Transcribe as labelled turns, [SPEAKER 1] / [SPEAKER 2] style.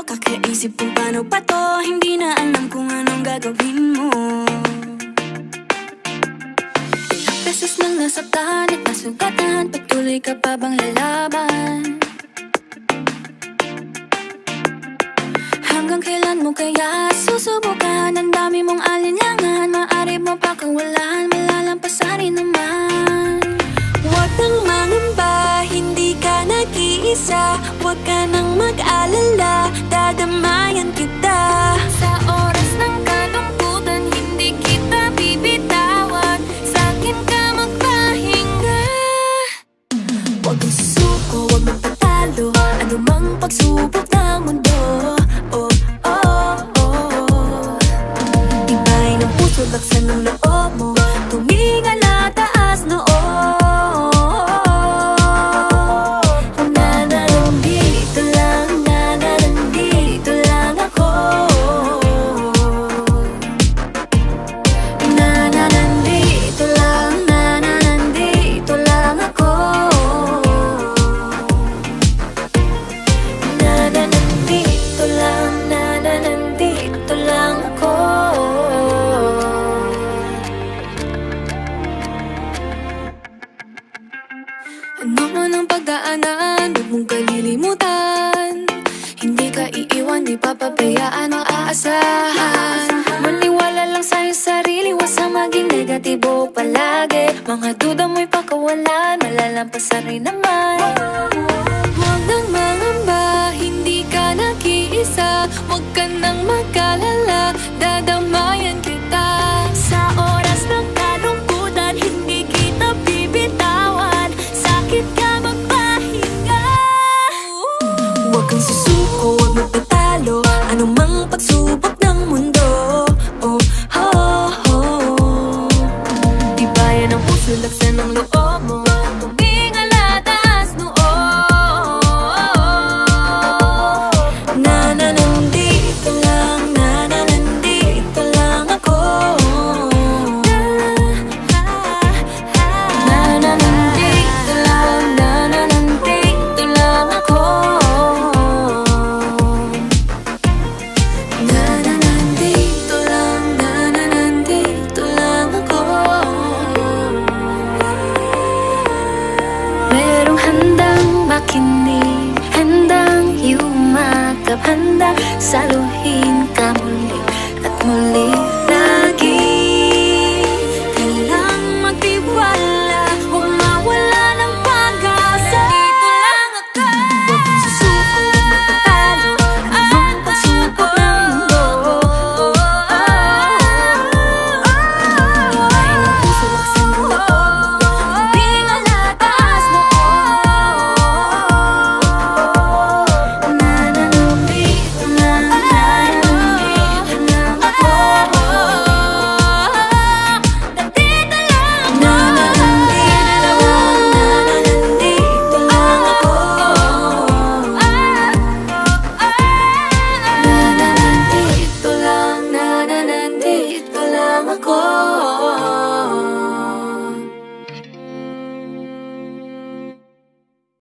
[SPEAKER 1] Kakaisip kung paano pa to, hindi na alam kung anong gagawin mo. Ilang beses nang nasaktan at nasugatan, patuloy ka pa bang lalaban? Hanggang kailan mo kaya susubukan? Ang dami mong alinlangan, maaari mo pa kawalan, malalampasan rin naman. Huwag nang mangamba, hindi ka nag-iisa. Huwag ka nang mag-alala, dadamayan kita. Sa oras ng kalungkutan, hindi kita bibitawan. Sa'kin ka magpahinga. Huwag mong susuko, huwag mong patalo, anumang pagsubok ng mundo. Oh, oh, oh. Tibay ng puso, laksan ng loob mo, tumingala, taas noo. Ano man ang pagdaanan, huwag mong kalilimutan. Hindi ka iiwan, di papabayaan o aasahan. Maniwala lang sa iyong sarili, huwag sa maging negatibo palagi. Mga duda mo'y pakawalan, malalampasan rin naman. Huwag nang mangamba, hindi ka nag-iisa. Huwag ka nang mag-alala, dadamayan kita. Sa oras ng kalungkutan, hindi kita bibitawan. Sakit ka magpahinga. Huwag kang susuko, huwag magpatalo, anumang pagsubok ng mundo. Oh, oh, oh. Tibayan ang puso, laksan ng loob mo, tumingala, taas noo. Nandito lang, nandito lang ako. Nandito lang, nandito lang ako. Nandito lang, nandito lang ako. Merong handang makinig, handang yumakap, handang saluhin ka muli at muli.